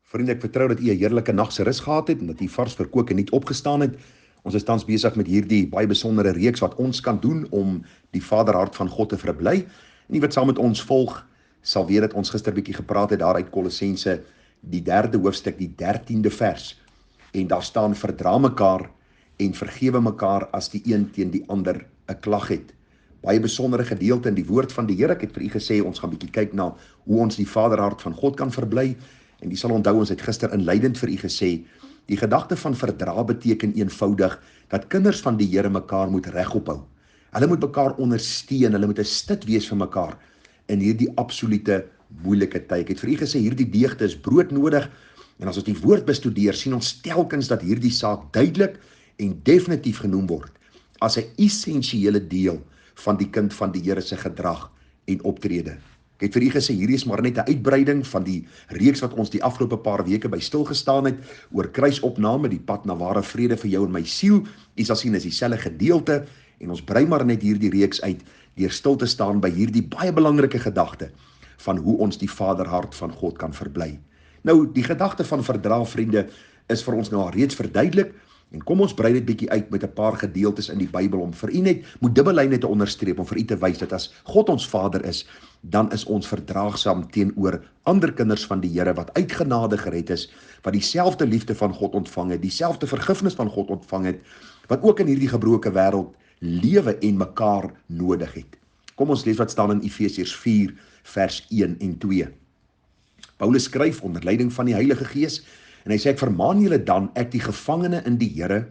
Vriende, ek vertrou dat u 'n heerlike nag se rus gehad het en dat u vars verkook en nuut opgestaan het. Ons is tans besig met hierdie baie besondere reeks wat ons kan doen om die Vaderhart van God te verbly. En die wat saam met ons volg, sal weet dat ons gister bietjie gepraat het daar uit Kolossense, die 3de hoofstuk, die 13de vers. En daar staan: verdra mekaar en vergewe mekaar as die een teen die ander 'n klag het. Baie besondere gedeelte in die woord van die Here. Ek het vir u gesê ons gaan bietjie kyk na hoe ons die Vaderhart van God kan verbly. En u sal onthou, ons het gister inleidend vir u gesê, die gedagte van verdra beteken eenvoudig dat kinders van die Here mekaar moet regop hou. Hulle moet mekaar ondersteun, hulle moet 'n stit wees vir mekaar in hierdie absolute moeilike tyd. Ek het vir u gesê hierdie deegte is broodnodig, en as ons die woord bestudeer, sien ons telkens dat hierdie saak duidelik en definitief genoem word as 'n essensiële deel van die kind van die Here se gedrag en optrede. Ek het vir u gesê, hierdie is maar net 'n uitbreiding van die reeks wat ons die afgelope paar weke by stilgestaan het, oor kruisopname, die pad na ware vrede vir jou en my siel. U sal sien, is dieselfde gedeelte, en ons brei maar net hierdie reeks uit, deur stil te staan by hierdie baie belangrike gedagte, van hoe ons die Vaderhart van God kan verbly. Nou, die gedagte van verdra, vriende, is vir ons nou al reeds verduidelik, en kom ons brei dit bietjie uit met 'n paar gedeeltes in die Bybel, om vir u net, moet dubbellyne te onderstreep, om vir u te wys dat as God ons Vader is, dan is ons verdraagsaam teenoor ander kinders van die Here, wat uit genade gered is, wat dieselfde liefde van God ontvang het, dieselfde vergifnis van God ontvang het, wat ook in hierdie gebroke wêreld lewe en mekaar nodig het. Kom ons lees wat staan in Efesiërs 4 vers 1 en 2. Paulus skryf onder leiding van die Heilige Gees, en hy sê: ek vermaan julle dan, ek die gevangene in die Here,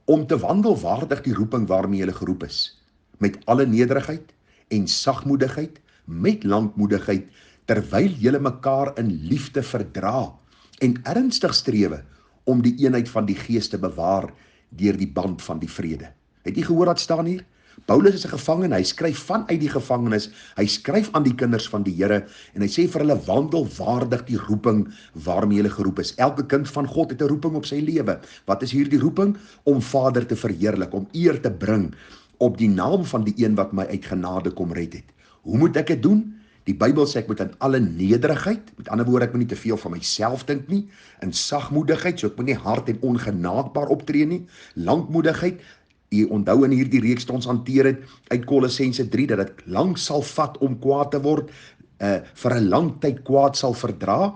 om te wandel waardig die roeping waarmee julle geroep is, met alle nederigheid en sagmoedigheid, met lankmoedigheid, terwyl julle mekaar in liefde verdra, en ernstig strewe om die eenheid van die Gees te bewaar deur die band van die vrede. Het jy gehoor wat staan hier? Paulus is 'n gevangene, hy skryf vanuit die gevangenis, hy skryf aan die kinders van die Here, en hy sê vir hulle: wandel waardig die roeping waarmee julle geroep is. Elke kind van God het 'n roeping op sy lewe. Wat is hierdie roeping? Om Vader te verheerlik, om eer te bring op die naam van die een wat my uit genade kom red het. Hoe moet ek dit doen? Die Bybel sê ek moet in alle nederigheid, met ander woorde, ek moet nie te veel van myself dink nie, in sagmoedigheid, so ek moet nie hard en ongenaakbaar optree nie, lankmoedigheid. U onthou in hierdie reeks wat ons hanteer het uit Kolossense 3, dat dit lank sal vat om kwaad te word, vir 'n lang tyd kwaad sal verdra.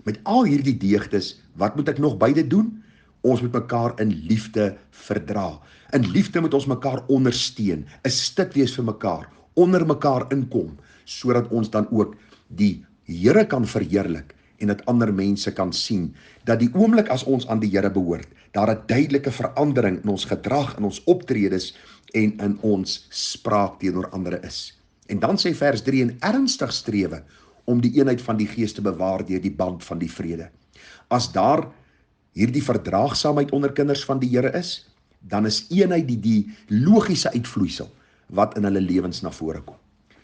Met al hierdie deegtes, wat moet ek nog beide doen? Ons moet mekaar in liefde verdra. In liefde moet ons mekaar ondersteun, 'n stit wees vir mekaar, onder mekaar inkom, sodat ons dan ook die Here kan verheerlik, en dat ander mense kan sien, dat die oomblik as ons aan die Here behoort, daar 'n duidelike verandering in ons gedrag, in ons optredes en in ons spraak teenoor ander is. En dan sê vers 3, en ernstig strewe om die eenheid van die Gees te bewaar deur die band van die vrede. As daar hierdie verdraagsaamheid onder kinders van die Here is, dan is eenheid die logiese uitvloeisel wat in hulle lewens na vore kom.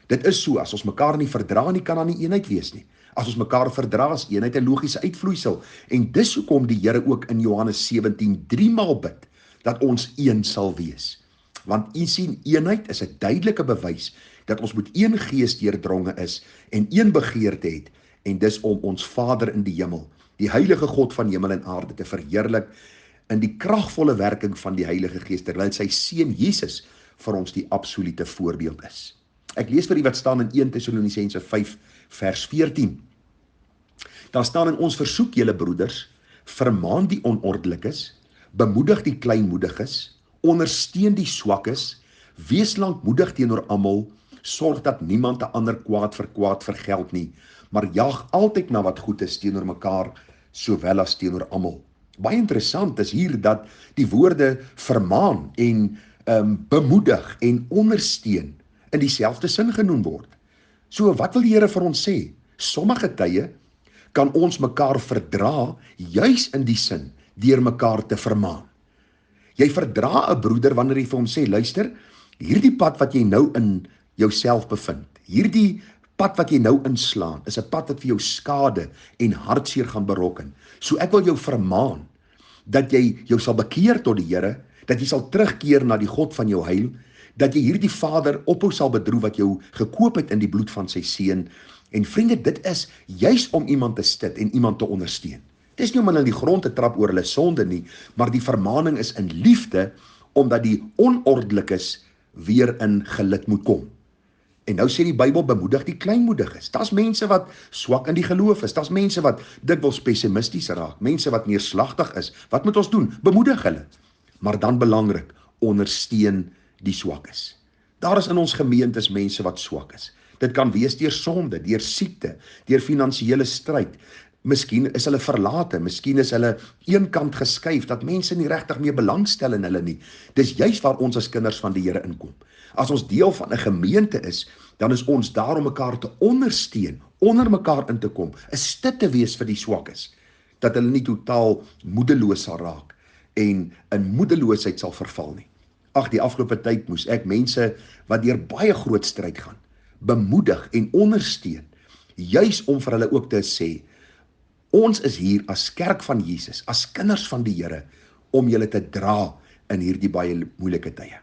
Dit is so, as ons mekaar nie verdra nie, kan daar nie eenheid wees nie. As ons mekaar verdra, is eenheid 'n logiese uitvloeisel. En dis hoekom die Here ook in Johannes 17 3-maal bid, dat ons een sal wees. Want u sien, eenheid is 'n duidelike bewys dat ons met een gees deurdronge is en een begeerte het, en dis om ons Vader in die hemel, die heilige God van hemel en aarde, te verheerlik in die kragvolle werking van die Heilige Gees, terwyl sy seun Jesus vir ons die absolute voorbeeld is. Ek lees vir u wat staan in 1 Tessalonisense 5 vers 14. Daar staan: in ons versoek julle broeders, vermaan die onordelikes, bemoedig die kleinmoediges, ondersteun die swakkes, wees lankmoedig teenoor almal, sorg dat niemand 'n ander kwaad vir kwaad vergeld nie, maar jaag altyd na wat goed is teenoor mekaar, sowel as teenoor almal. Baie interessant is hier dat die woorde vermaan en bemoedig en ondersteun in dieselfde sin genoem word. So, wat wil die Here vir ons sê? Sommige tye kan ons mekaar verdra, juis in die sin, deur mekaar te vermaan. Jy verdra 'n broeder wanneer jy vir hom sê: luister, hierdie pad wat jy nou in jouself bevind, hierdie pad wat jy nou inslaan, is 'n pad wat vir jou skade en hartseer gaan berokken. So ek wil jou vermaan, dat jy jou sal bekeer tot die Here, dat jy sal terugkeer na die God van jou heil, dat jy hierdie Vader ophou sal bedroef wat jou gekoop het in die bloed van sy seun. En vriende, dit is juis om iemand te stit en iemand te ondersteun. Dis nie om hulle in die grond te trap oor hulle sonde nie, maar die vermaning is in liefde, omdat die onordelikes weer in gelid moet kom. En nou sê die Bybel, bemoedig die kleinmoediges. Daar's mense wat swak in die geloof is. Daar's mense wat dikwels pessimisties raak. Mense wat neerslagtig is. Wat moet ons doen? Bemoedig hulle. Maar dan belangrik, ondersteun die swakkes. Daar is in ons gemeentes mense wat swak is. Dit kan wees deur sonde, deur siekte, deur finansiële stryd. Miskien is hulle verlate, miskien is hulle eenkant geskuif, dat mense nie regtig meer belangstel in hulle nie. Dis juist waar ons as kinders van die Here inkom. As ons deel van 'n gemeente is, dan is ons daar om mekaar te ondersteun, onder mekaar in te kom, 'n stit te wees vir die swakkes, dat hulle nie totaal moedeloos sal raak en in moedeloosheid sal verval nie. Ag, die afgelope tyd moes ek mense wat deur baie groot stryd gaan, bemoedig en ondersteun, juis om vir hulle ook te sê, ons is hier as kerk van Jesus, as kinders van die Here, om julle te dra in hierdie baie moeilike tye.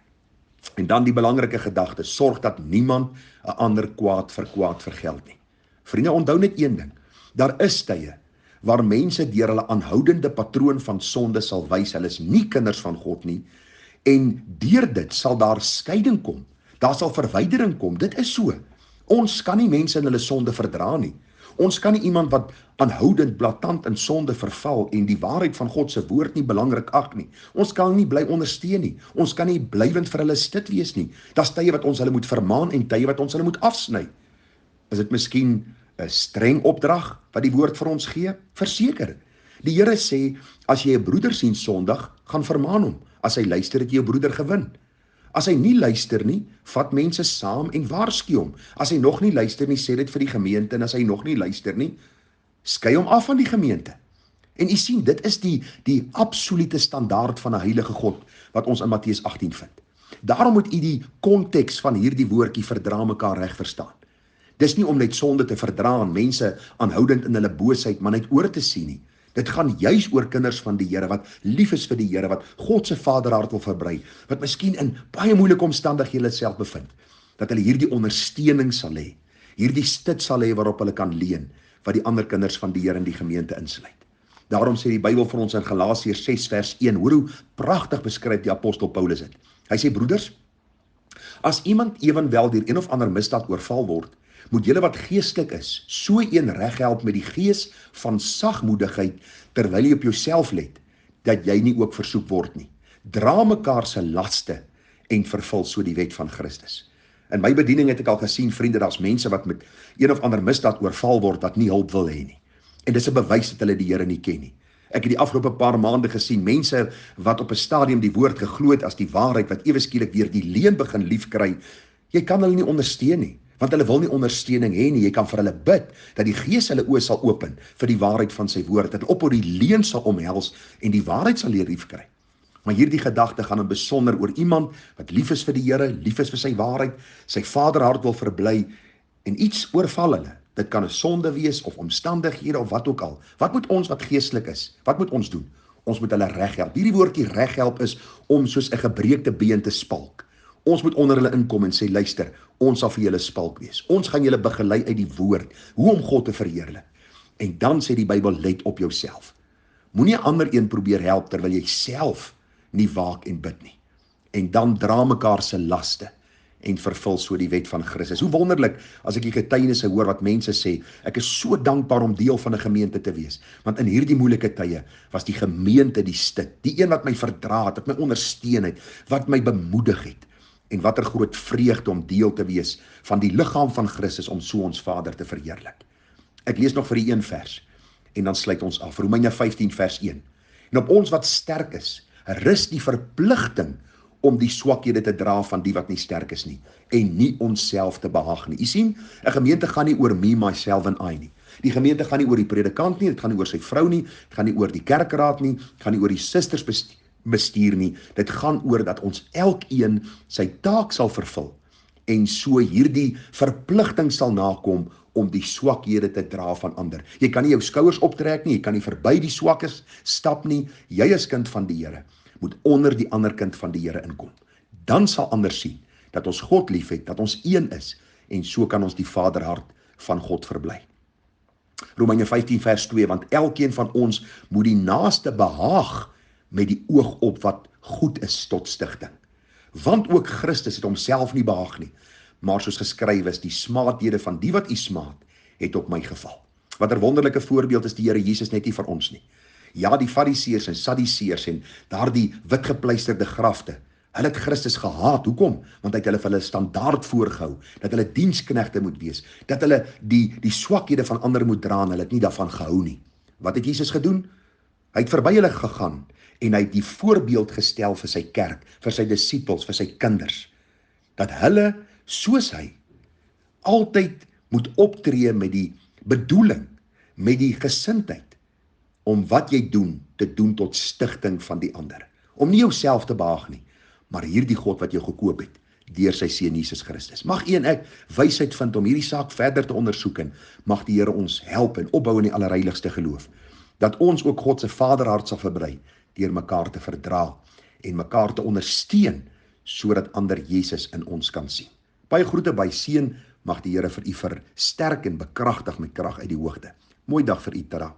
En dan die belangrike gedagte, sorg dat niemand 'n ander kwaad vergeld nie. Vriende, onthou net een ding, daar is tye waar mense deur hulle aanhoudende patroon van sonde sal wys, hulle is nie kinders van God nie, en deur dit sal daar skeiding kom, daar sal verwydering kom, dit is so. Ons kan nie mense in hulle sonde verdra nie. Ons kan nie iemand wat aanhoudend blaatant in sonde verval en die waarheid van God se woord nie belangrik ag nie. Ons kan nie bly ondersteun nie. Ons kan nie blywend vir hulle stit wees nie. Daar's tye wat ons hulle moet vermaan en tye wat ons hulle moet afsny. Is dit miskien 'n streng opdrag wat die woord vir ons gee? Verseker. Die Here sê, as jy 'n broeder sien sondig, gaan vermaan hom. As hy luister, het jy jou broeder gewin. As hy nie luister nie, vat mense saam en waarsku hom. As hy nog nie luister nie, sê dit vir die gemeente, en as hy nog nie luister nie, skei hom af van die gemeente. En u sien, dit is die absolute standaard van 'n heilige God, wat ons in Matteus 18 vind. Daarom moet u die konteks van hierdie woordjie verdra mekaar reg verstaan. Dis nie om net sonde te verdra en mense aanhoudend in hulle boosheid, maar net oor te sien nie. Dit gaan juis oor kinders van die Here, wat lief is vir die Here, wat God se vaderhart wil verbrei, wat miskien in baie moeilike omstandighede self bevind, dat hulle hierdie ondersteuning sal hê, hierdie stit sal hê waarop hulle kan leun, wat die ander kinders van die Here in die gemeente insluit. Daarom sê die Bybel vir ons in Galasiërs 6 vers 1, hoor hoe pragtig beskryf die apostel Paulus dit. Hy sê, broeders, as iemand ewenwel deur een of ander misdaad oorval word, moet julle wat geestelik is, so een reghelp met die gees van sagmoedigheid, terwyl jy op jouself let, dat jy nie ook versoek word nie. Dra mekaar se laste en vervul so die wet van Christus. In my bediening het ek al gesien, vriende, daar's mense wat met een of ander misdaad oorval word, dat nie hulp wil hê nie. En dis 'n bewys dat hulle die Here nie ken nie. Ek het die afgelope paar maande gesien, mense wat op 'n stadium die woord geglo het as die waarheid, wat ewe skielik weer die leuen begin liefkry. Jy kan hulle nie ondersteun nie, want hulle wil nie ondersteuning hê nie. Jy kan vir hulle bid, dat die Gees hulle oë sal open vir die waarheid van sy woord, dat hulle ophou die leuen sal omhels en die waarheid sal leer liefkry. Maar hierdie gedagte gaan in besonder oor iemand wat lief is vir die Here, lief is vir sy waarheid, sy vaderhart wil verbly, en iets oorval hulle. Dit kan 'n sonde wees of omstandighede of wat ook al. Wat moet ons wat geestelik is? Wat moet ons doen? Ons moet hulle reghelp. Hierdie woordjie reghelp is om soos 'n gebreekte been te spalk. Ons moet onder hulle inkom en sê, luister, ons sal vir julle spalk wees. Ons gaan julle begelei uit die woord, hoe om God te verheerlik. En dan sê die Bybel, let op jouself. Moenie 'n ander een probeer help terwyl jy self nie waak en bid nie. En dan dra mekaar se laste en vervul so die wet van Christus. Hoe wonderlik as ek die getuienisse hoor wat mense sê, ek is so dankbaar om deel van 'n gemeente te wees, want in hierdie moeilike tye was die gemeente die stit, die een wat my verdra het, wat my ondersteun het, wat my bemoedig het, en watter groot vreugde om deel te wees van die liggaam van Christus, om so ons Vader te verheerlik. Ek lees nog vir die een vers, en dan sluit ons af, Romeine 15 vers 1. En op ons wat sterk is, rus die verpligting om die swakhede te dra van die wat nie sterk is nie, en nie onsself te behaag nie. Jy sien, 'n gemeente gaan nie oor me, myself en I nie. Die gemeente gaan nie oor die predikant nie, dit gaan nie oor sy vrou nie, dit gaan nie oor die kerkraad nie, dit gaan nie oor die susters bestuur nie. Dit gaan oor dat ons elkeen sy taak sal vervul, en so hierdie verpligting sal nakom om die swakhede te dra van ander. Jy kan nie jou skouers optrek nie, jy kan nie verby die swakkes stap nie. Jy as kind van die Here moet onder die ander kind van die Here inkom. Dan sal ander sien dat ons God liefhet, dat ons een is, en so kan ons die vaderhart van God verbly. Romeine 15 vers 2, want elkeen van ons moet die naaste behaag met die oog op wat goed is tot stigting. Want ook Christus het homself nie behaag nie, maar soos geskryf is, die smaadhede van die wat u smaad, het op my geval. Wat 'n wonderlike voorbeeld is die Here Jesus net nie vir ons nie. Ja, die Fariseërs en Sadduseërs en daardie witgepleisterde grafte, hulle het Christus gehaat. Hoekom? Want hy het hulle vir hulle standaard voorgehou, dat hulle diensknegte moet wees, dat hulle die swakhede van ander moet dra, en hulle het nie daarvan gehou nie. Wat het Jesus gedoen? Hy het verby hulle gegaan, en hy het die voorbeeld gestel vir sy kerk, vir sy disippels, vir sy kinders, dat hulle, soos hy, altyd moet optree met die bedoeling, met die gesindheid, om wat jy doen, te doen tot stigting van die ander. Om nie jouself te behaag nie, maar hierdie God wat jou gekoop het, deur sy seun Jesus Christus. Mag u en ek wysheid vind om hierdie saak verder te ondersoek, en mag die Here ons help en opbou in die allerheiligste geloof, dat ons ook God se vaderhart sal verbrei, deur mekaar te verdra, en mekaar te ondersteun, sodat ander Jesus in ons kan sien. Baie groete by seën, mag die Here vir u versterk en bekragtig met krag uit die hoogte. Mooi dag vir u, tada.